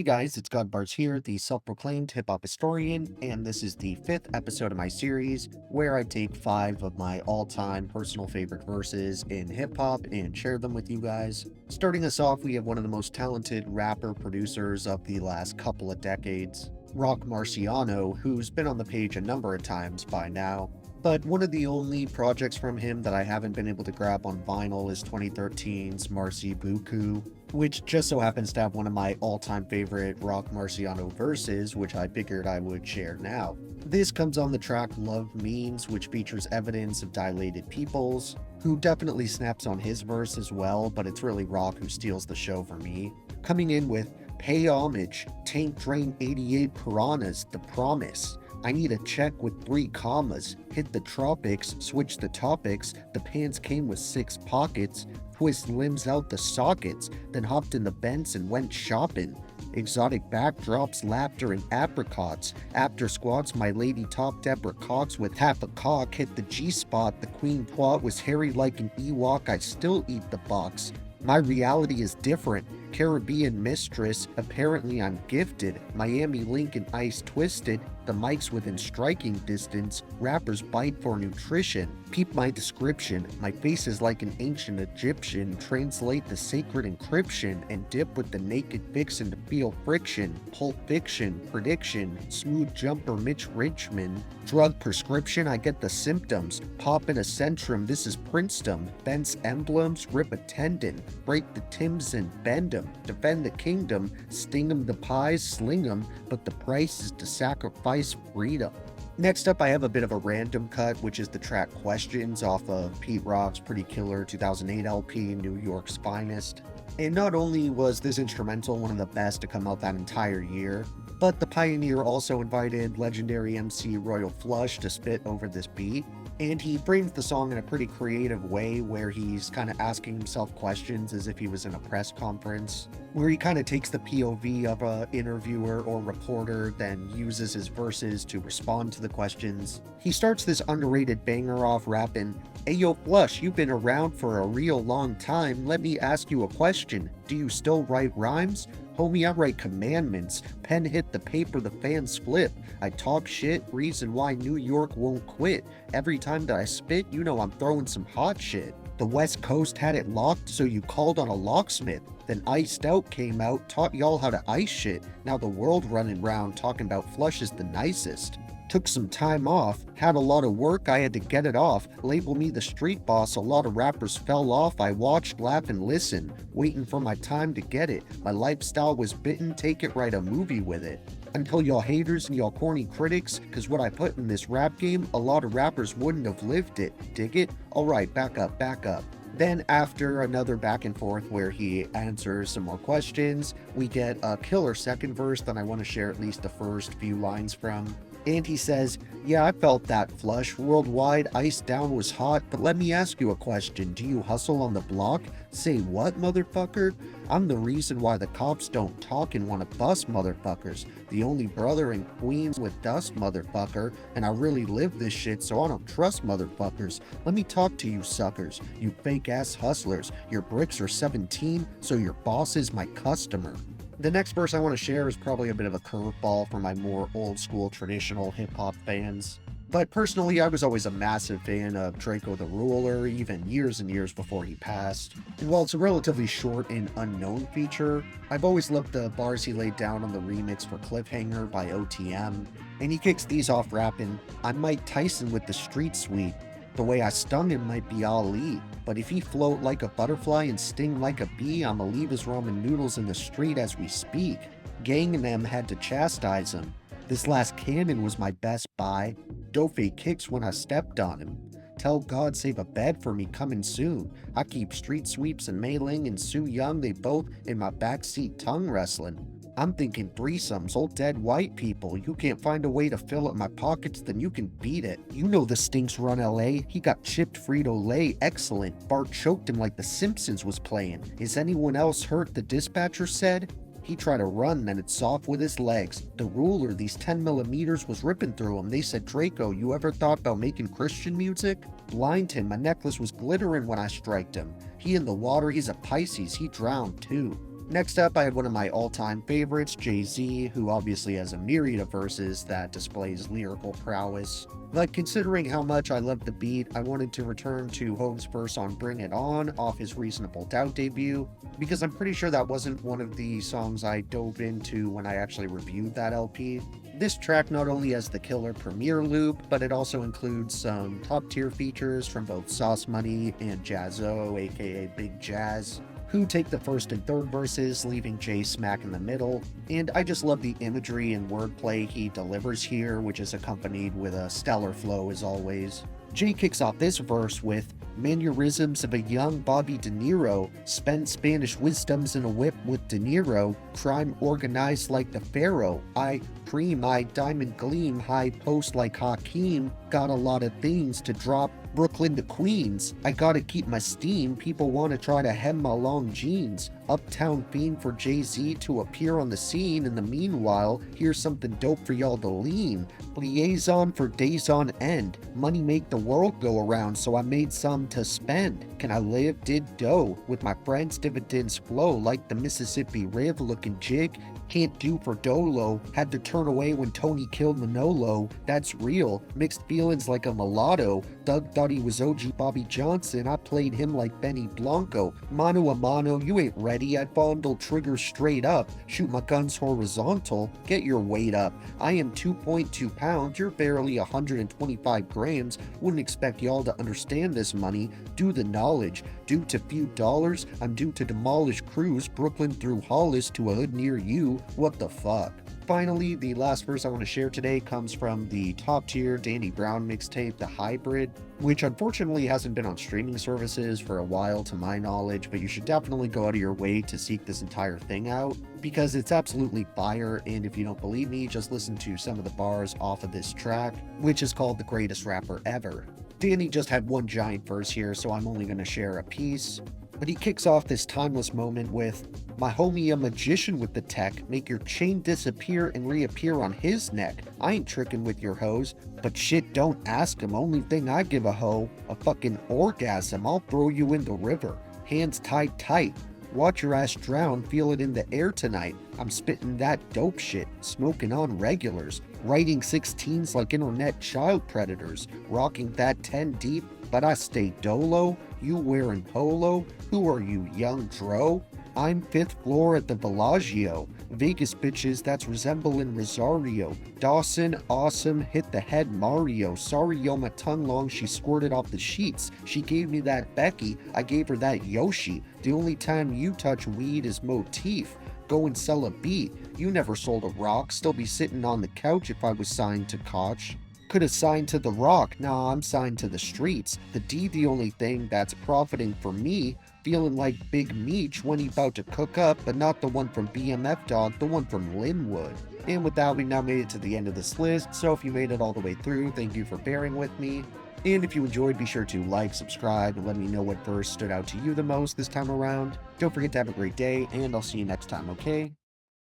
Hey guys, it's Marci here, the self-proclaimed hip-hop historian, and this is the fifth episode of my series where I take five of my all-time personal favorite verses in hip-hop and share them with you guys. Starting us off, we have one of the most talented rapper-producers of the last couple of decades, Marciano, who's been on the page a number of times by now. But one of the only projects from him that I haven't been able to grab on vinyl is 2013's Marci, which just so happens to have one of my all-time favorite Rock Marciano verses, which I figured I would share now. This comes on the track Love Means, which features evidence of dilated pupils, who definitely snaps on his verse as well, but it's really Rock who steals the show for me. Coming in with Pay Homage, Tank Drain 88 Piranhas, The Promise. I need a check with 3 commas. Hit the tropics, switch the topics. The pants came with 6 pockets. Twist limbs out the sockets. Then hopped in the Benz and went shopping. Exotic backdrops, laughter, and apricots. After squats, my lady topped apricots with half a cock. Hit the G-spot. The queen plot was hairy like an Ewok. I still eat the box. My reality is different. Caribbean mistress, apparently I'm gifted. Miami Lincoln ice twisted. The mic's within striking distance. Rappers bite for nutrition. Peep my description. My face is like an ancient Egyptian. Translate the sacred encryption and dip with the naked vixen to feel friction. Pulp fiction, prediction. Smooth jumper Mitch Richmond. Drug prescription, I get the symptoms. Pop in a centrum, this is Princedom. Fence emblems, rip a tendon. Break the Timbs and bend 'em. Defend the kingdom, sting 'em the pies, sling 'em, but the price is to sacrifice freedom. Next up, I have a bit of a random cut, which is the track Questions off of Pete Rock's Pretty Killer 2008 LP, New York's Finest. And not only was this instrumental one of the best to come out that entire year, but the Pioneer also invited legendary MC Royal Flush to spit over this beat. And he frames the song in a pretty creative way where he's kind of asking himself questions as if he was in a press conference, where he kind of takes the POV of a interviewer or reporter, then uses his verses to respond to the questions. He starts this underrated banger off rapping, "Ayo Flush, you've been around for a real long time. Let me ask you a question. Do you still write rhymes? Homie, I write commandments. Pen hit the paper, the fans flip. I talk shit, reason why New York won't quit. Every time that I spit, you know I'm throwing some hot shit. The West Coast had it locked, so you called on a locksmith. Then Iced Out came out, taught y'all how to ice shit. Now the world running round talking about Flush is the nicest. Took some time off, had a lot of work, I had to get it off. Label me the street boss, a lot of rappers fell off. I watched, laugh, and listen, waiting for my time to get it. My lifestyle was bitten, take it, write a movie with it. Until y'all haters and y'all corny critics, cause what I put in this rap game, a lot of rappers wouldn't have lived it. Dig it? Alright, back up, back up. Then after another back and forth where he answers some more questions, we get a killer second verse that I want to share at least the first few lines from. And he says, "Yeah, I felt that Flush. Worldwide, ice down was hot, but let me ask you a question. Do you hustle on the block? Say what, motherfucker? I'm the reason why the cops don't talk and want to bust motherfuckers. The only brother in Queens with dust, motherfucker. And I really live this shit, so I don't trust motherfuckers. Let me talk to you suckers, you fake-ass hustlers. Your bricks are 17, so your boss is my customer." The next verse I want to share is probably a bit of a curveball for my more old school traditional hip hop fans. But personally, I was always a massive fan of Drakeo the Ruler, even years and years before he passed. And while it's a relatively short and unknown feature, I've always loved the bars he laid down on the remix for Cliffhanger by OTM. And he kicks these off rapping, "I'm Mike Tyson with the street sweep. The way I stung him might be Ali, but if he float like a butterfly and sting like a bee, I'ma leave his ramen noodles in the street as we speak. Gang and them had to chastise him. This last cannon was my best buy. Dofe kicks when I stepped on him. Tell God save a bed for me coming soon. I keep street sweeps and Mei Ling and Sue Young, they both in my backseat tongue wrestling. I'm thinking threesomes, old dead white people. You can't find a way to fill up my pockets, then you can beat it. You know the stinks run LA. He got chipped Frito-Lay, excellent. Bart choked him like the Simpsons was playing. Is anyone else hurt, the dispatcher said? He tried to run, then it's off with his legs. The ruler, these 10mm was ripping through him. They said, Drakeo, you ever thought about making Christian music? Blind him, my necklace was glittering when I striked him. He in the water, he's a Pisces, he drowned too. Next up, I had one of my all-time favorites, Jay-Z, who obviously has a myriad of verses that displays lyrical prowess. But considering how much I love the beat, I wanted to return to Hove's verse on Bring It On off his Reasonable Doubt debut, because I'm pretty sure that wasn't one of the songs I dove into when I actually reviewed that LP. This track not only has the killer premiere loop, but it also includes some top-tier features from both Sauce Money and Jazzo, aka Big Jazz, who take the first and third verses, leaving Jay smack in the middle. And I just love the imagery and wordplay he delivers here, which is accompanied with a stellar flow as always. Jay kicks off this verse with mannerisms of a young Bobby De Niro, spent Spanish wisdoms in a whip with De Niro, crime organized like the Pharaoh, I cream, I diamond gleam, high post like Hakeem, got a lot of things to drop Brooklyn to Queens. I gotta keep my steam, people wanna try to hem my long jeans. Uptown fiend for Jay-Z to appear on the scene. In the meanwhile, here's something dope for y'all to lean. Liaison for days on end. Money make the world go around, so I made some to spend. Can I live? Did dough. With my friends, dividends flow like the Mississippi River looking jig. Can't do for Dolo. Had to turn away when Tony killed Manolo. That's real. Mixed feelings like a mulatto. Doug thought he was OG Bobby Johnson. I played him like Benny Blanco. Mano a mano, you ain't ready. I fondle triggers straight up. Shoot my guns horizontal. Get your weight up. I am 2.2 pounds. You're barely 125 grams. Wouldn't expect y'all to understand this money. Do the knowledge. Due to few dollars, I'm due to demolish crews. Brooklyn through Hollis to a hood near you. What the fuck? Finally, the last verse I want to share today comes from the top tier Danny Brown mixtape, The Hybrid, which unfortunately hasn't been on streaming services for a while to my knowledge, but you should definitely go out of your way to seek this entire thing out, because it's absolutely fire, and if you don't believe me, just listen to some of the bars off of this track, which is called The Greatest Rapper Ever. Danny just had one giant verse here, so I'm only going to share a piece. But he kicks off this timeless moment with, my homie a magician with the tech, make your chain disappear and reappear on his neck. I ain't tricking with your hoes, but shit don't ask him, only thing I give a hoe, a fucking orgasm, I'll throw you in the river, hands tied tight. Watch your ass drown, feel it in the air tonight. I'm spitting that dope shit, smoking on regulars, writing 16s like internet child predators, rocking that 10 deep, but I stay dolo. You wearing polo? Who are you, young dro? I'm 5th floor at the Bellagio. Vegas bitches that's resembling Rosario. Dawson, awesome, hit the head Mario. Sorry yo, my tongue long, she squirted off the sheets. She gave me that Becky, I gave her that Yoshi. The only time you touch weed is motif. Go and sell a beat. You never sold a rock, still be sitting on the couch if I was signed to Koch. Could have signed to The Rock, nah, I'm signed to the streets. The D the only thing that's profiting for me, feeling like Big Meech when he about to cook up, but not the one from BMF Dog, the one from Linwood. And with that, we now made it to the end of this list, so if you made it all the way through, thank you for bearing with me. And if you enjoyed, be sure to like, subscribe, and let me know what verse stood out to you the most this time around. Don't forget to have a great day, and I'll see you next time, okay?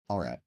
Alright.